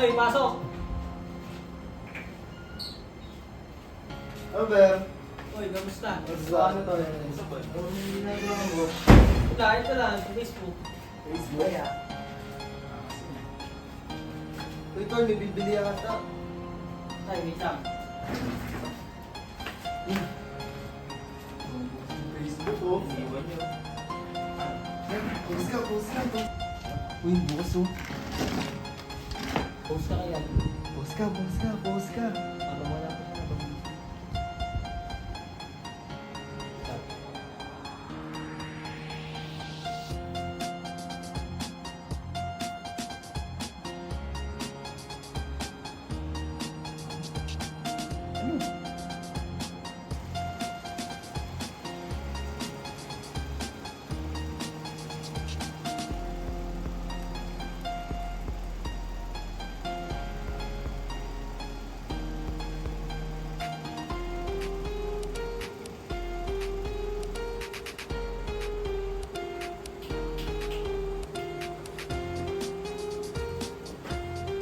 Oy, pasok! Albert, Oy, kamusta? ano to? Anong ginagawa mo? Wala, ito lang, sa Facebook. Facebook? Uy, Tol, may bibili ka ata. Ay, wait lang. Facebook, oh. Iwan nyo. Post ka. Uy, bukas, oh. Post ka kaya. Post ka. Para wala pa na ba?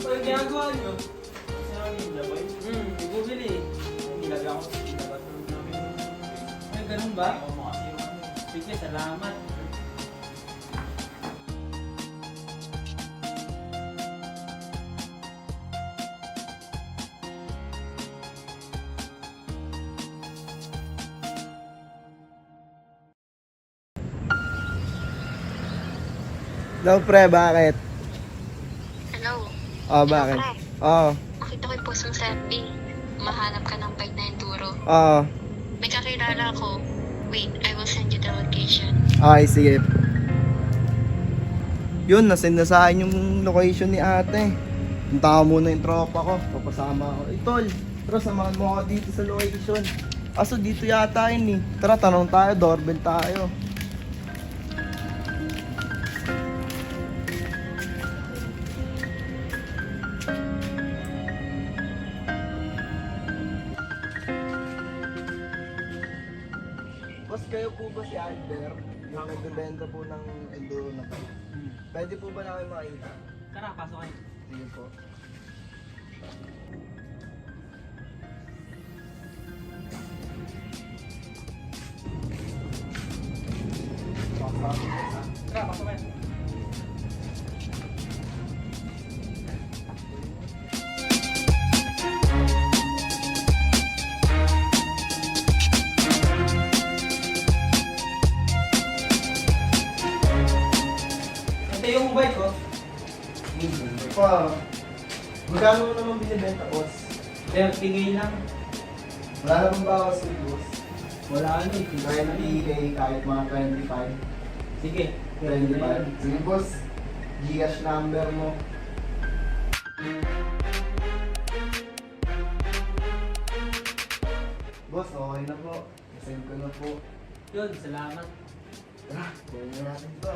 Ano ginagawa nyo? Bumili. Nilagyan ko. Ay, ganun ba? Sige, salamat. Daw, pre, bakit? Hello. Oh, bakit? Pre, Oo. nakita ko yung post mo sa FB. Mahanap ka ng bike na enduro. Oo. May kakilala ko. Wait, I will send you the location. Okay, sige. Yun, nasend na sa akin yung location ni ate. Punta ko muna yung tropa ko. Papasama ako. Tol, tara, samahan mo ako dito sa location. Aso dito yata yun eh. Tara, tanong tayo, doorbell tayo. Boss, kayo po ba si Albert? Yung nagbebenta po ng enduro na bike. Pwede po ba namin makita? Tara, pasok kayo. Sige po. Tara, pasok kayo. Ito yung bike ko. Pa, magkano mo naman binibenta, boss? 30K lang. Wala na bang bawas sa boss? Wala ano eh. 20K, kahit mga 25. Sige. 25. Sige, boss. Gcash number mo. Boss, okay na po. Send ko na po. Yun, salamat. Tara, kunin na natin to.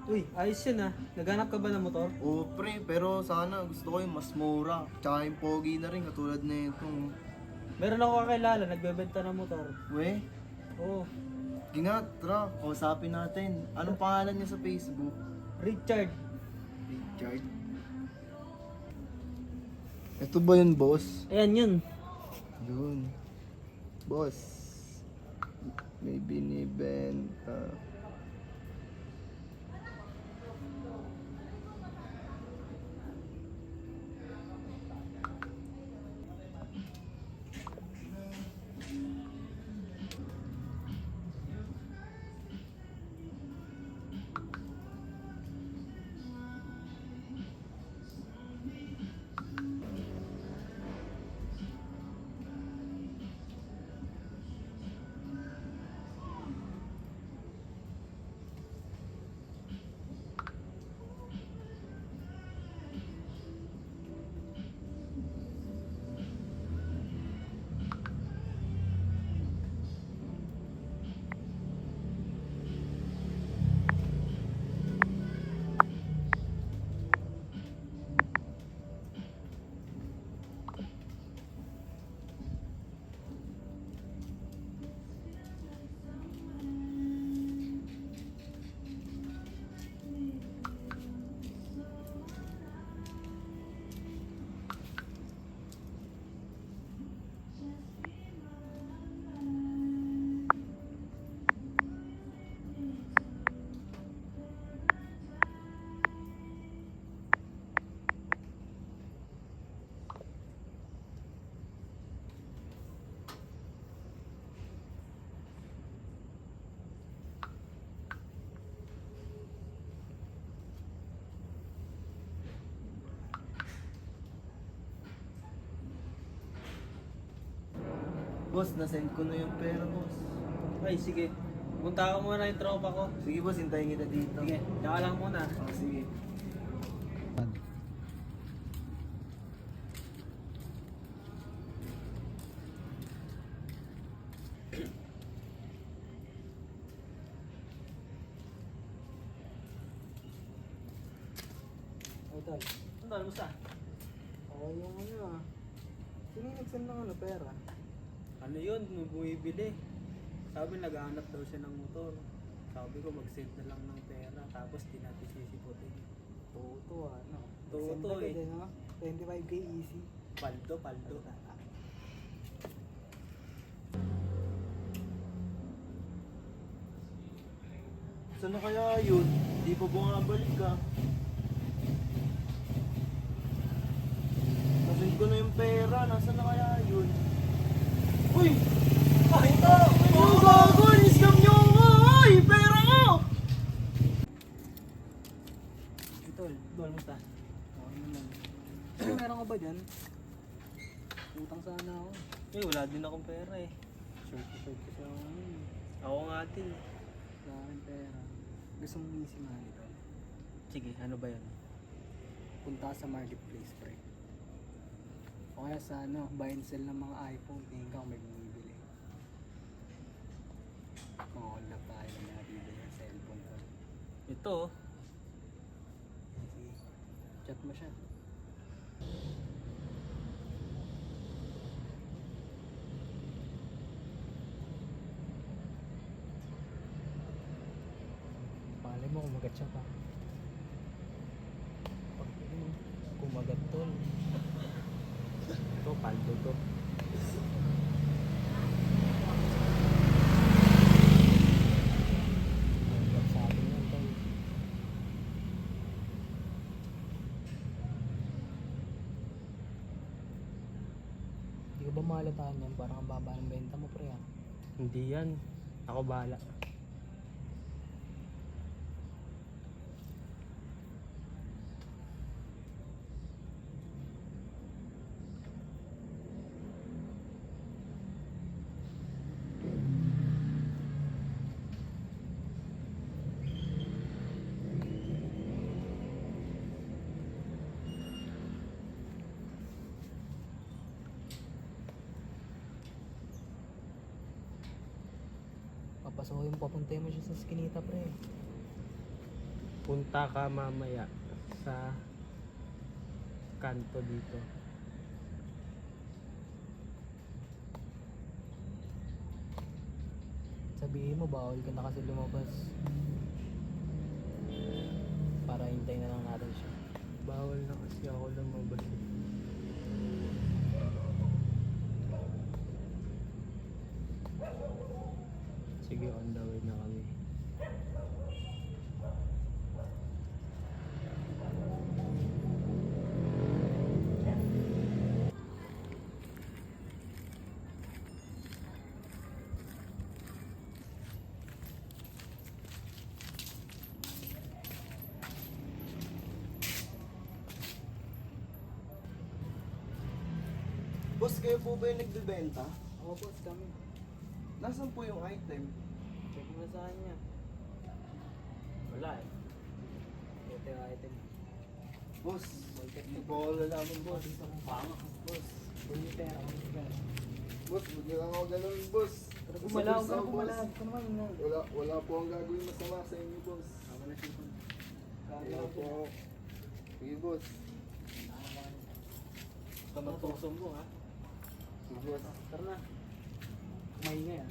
Uy, ayos yun ah. Naghanap ka ba ng motor? Oo, pre, pero sana gusto ko yung mas mura. Tsaka yung pogi na rin, katulad na ito. Meron ako kakilala, nagbebenta ng motor. We, Oo. gingat, tara, kausapin natin. Anong pangalan niya sa Facebook? Richard. Richard. Ito ba yun, boss? Ayan yun. Yun. Boss. May binibenta. Boss, nasend ko na yung pera, boss. Ay, sige. Punta ko muna yung tropa ko. Sige, boss, hintayin kita dito. Sige, tsaka lang muna. Oh, sige. Oh, tol. Ano, kamusta? Okay yung ano ah. Sino yung nagsend ng ano, pera? Ano yun, nung bumibili. Sabi naghahanap daw siya ng motor. Sabi ko mag-send na lang ng pera, tapos di natin sisiputin. Toto ano. Toto, Send agad, eh. no? 25k easy. Paldo, paldo. Saan na kaya yun? Di pa bumabalik ka. Nasend ko na yung pera. Nasaan na kaya yun? Uy! Ay, ito! Ang gago! Niscam nyo ako! Ay! Pera ko! Tol, Tol, kamusta? okay naman. Meron ka ba dyan? Utang sana ako. Eh, wala din akong pera eh. Short kasi ako ngayon. Ako nga din. Wala akong pera. Gusto mong easy money, tol. Sige, ano ba yun? Punta ka sa marketplace, pre. O kaya sa ano, buy and sell ng mga iPhone. Tingin ka kung may bumibili. Mga up tayo na nabibili ng cellphone ko. Ito, oh. Sige, chat mo siya. Palay mo kumagat siya pa. Pag kumagat tol. Ito, paldo to. Kumagat sa atin yan tol. Hindi ko ba mahalataan yan? Parang ang baba ng benta mo pre ah. Hindi yan. Ako bahala. Papasukin mo, papuntay mo siya sa skinita pre. Punta ka mamaya sa kanto dito. Sabihin mo, bawal ka na kasi lumabas. Para hintayin na lang natin siya. Bawal na kasi ako lumabas. Sige, on the way na kami. Boss, kayo po ba yung nagbibenta? Oo boss, kami. Nasaan po yung item? Check mo sa kanya. Wala eh. Ito yung item. Boss, hindi po ako lalaman, boss. Pangat. Boss, bumi pera. Boss, huwag niyo lang ako ganun, boss. Umalaw ka, Boss. umalaw. Ito naman na. Wala po ang gagawin masama sa inyo, boss. Ako na sipon. Wala po ako. Sige, boss. Basta magsusumbong ha. Sige, boss. Tara na. Maingay ah.